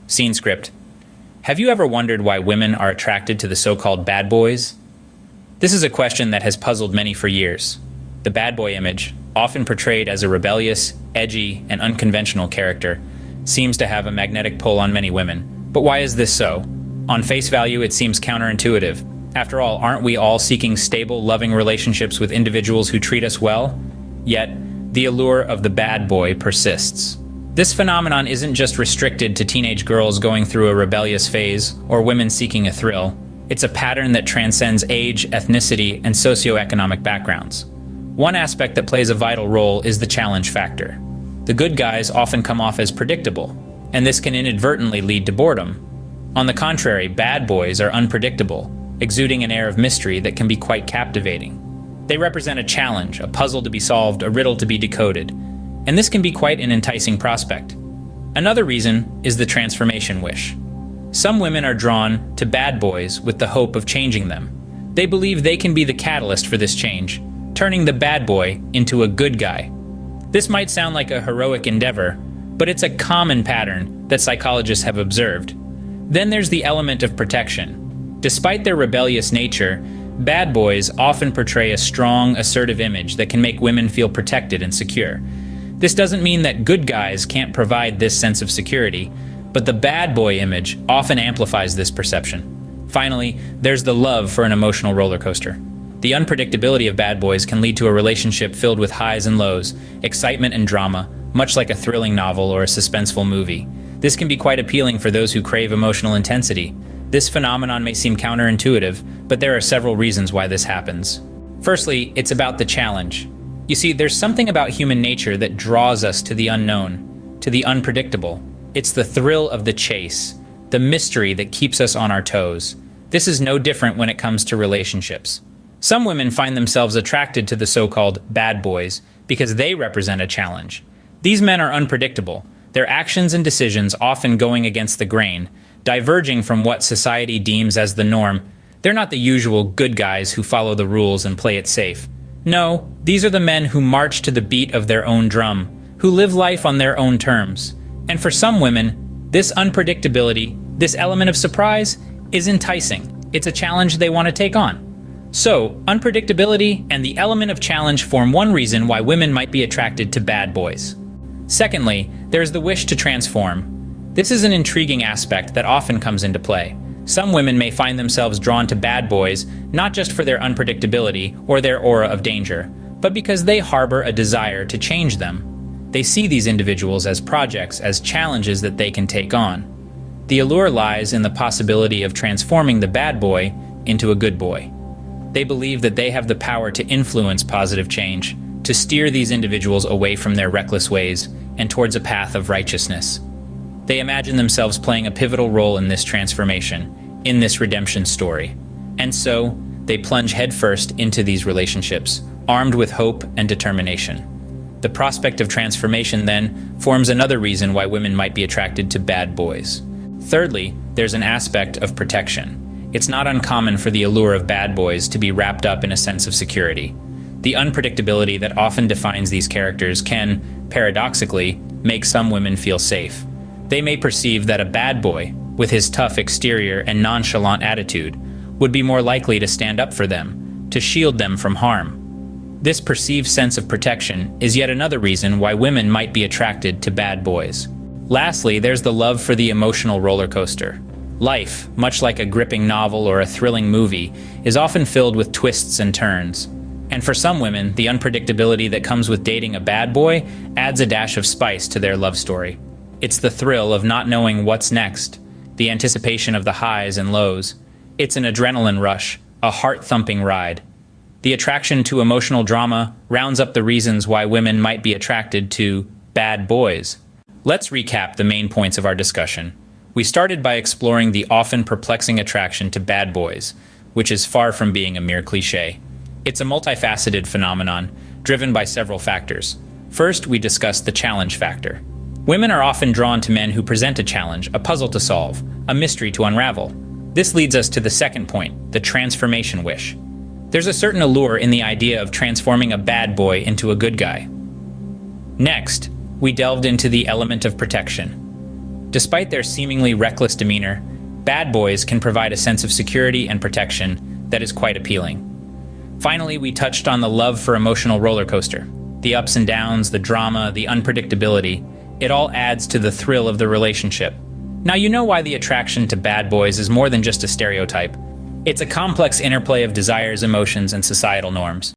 Scene script. Have you ever wondered why women are attracted to the so-called bad boys? This is a question that has puzzled many for years. The bad boy image, often portrayed as a rebellious, edgy, and unconventional character, seems to have a magnetic pull on many women. But why is this so? On face value, it seems counterintuitive. After all, aren't we all seeking stable, loving relationships with individuals who treat us well? Yet, the allure of the bad boy persists. This phenomenon isn't just restricted to teenage girls going through a rebellious phase or women seeking a thrill. It's a pattern that transcends age, ethnicity, and socioeconomic backgrounds. One aspect that plays a vital role is the challenge factor. The good guys often come off as predictable, and this can inadvertently lead to boredom. On the contrary, bad boys are unpredictable, exuding an air of mystery that can be quite captivating. They represent a challenge, a puzzle to be solved, a riddle to be decoded, and this can be quite an enticing prospect. Another reason is the transformation wish. Some women are drawn to bad boys with the hope of changing them. They believe they can be the catalyst for this change, turning the bad boy into a good guy. This might sound like a heroic endeavor, but it's a common pattern that psychologists have observed. Then there's the element of protection. Despite their rebellious nature, bad boys often portray a strong, assertive image that can make women feel protected and secure. This doesn't mean that good guys can't provide this sense of security, but the bad boy image often amplifies this perception. Finally, there's the love for an emotional roller coaster. The unpredictability of bad boys can lead to a relationship filled with highs and lows, excitement and drama, much like a thrilling novel or a suspenseful movie. This can be quite appealing for those who crave emotional intensity. This phenomenon may seem counterintuitive, but there are several reasons why this happens. Firstly, it's about the challenge. You see, there's something about human nature that draws us to the unknown, to the unpredictable. It's the thrill of the chase, the mystery that keeps us on our toes. This is no different when it comes to relationships. Some women find themselves attracted to the so-called bad boys because they represent a challenge. These men are unpredictable, their actions and decisions often going against the grain, diverging from what society deems as the norm. They're not the usual good guys who follow the rules and play it safe. No, these are the men who march to the beat of their own drum, who live life on their own terms. And for some women, this unpredictability, this element of surprise, is enticing. It's a challenge they want to take on. So, unpredictability and the element of challenge form one reason why women might be attracted to bad boys. Secondly, there's the wish to transform. This is an intriguing aspect that often comes into play. Some women may find themselves drawn to bad boys not just for their unpredictability or their aura of danger, but because they harbor a desire to change them. They see these individuals as projects, as challenges that they can take on. The allure lies in the possibility of transforming the bad boy into a good boy. They believe that they have the power to influence positive change, to steer these individuals away from their reckless ways and towards a path of righteousness. They imagine themselves playing a pivotal role in this transformation, in this redemption story. And so, they plunge headfirst into these relationships, armed with hope and determination. The prospect of transformation, then, forms another reason why women might be attracted to bad boys. Thirdly, there's an aspect of protection. It's not uncommon for the allure of bad boys to be wrapped up in a sense of security. The unpredictability that often defines these characters can, paradoxically, make some women feel safe. They may perceive that a bad boy, with his tough exterior and nonchalant attitude, would be more likely to stand up for them, to shield them from harm. This perceived sense of protection is yet another reason why women might be attracted to bad boys. Lastly, there's the love for the emotional roller coaster. Life, much like a gripping novel or a thrilling movie, is often filled with twists and turns. And for some women, the unpredictability that comes with dating a bad boy adds a dash of spice to their love story. It's the thrill of not knowing what's next, the anticipation of the highs and lows. It's an adrenaline rush, a heart-thumping ride. The attraction to emotional drama rounds up the reasons why women might be attracted to bad boys. Let's recap the main points of our discussion. We started by exploring the often perplexing attraction to bad boys, which is far from being a mere cliché. It's a multifaceted phenomenon, driven by several factors. First, we discussed the challenge factor. Women are often drawn to men who present a challenge, a puzzle to solve, a mystery to unravel. This leads us to the second point, the transformation wish. There's a certain allure in the idea of transforming a bad boy into a good guy. Next, we delved into the element of protection. Despite their seemingly reckless demeanor, bad boys can provide a sense of security and protection that is quite appealing. Finally, we touched on the love for emotional roller coaster. The ups and downs, the drama, the unpredictability, it all adds to the thrill of the relationship. Now you know why the attraction to bad boys is more than just a stereotype. It's a complex interplay of desires, emotions, and societal norms.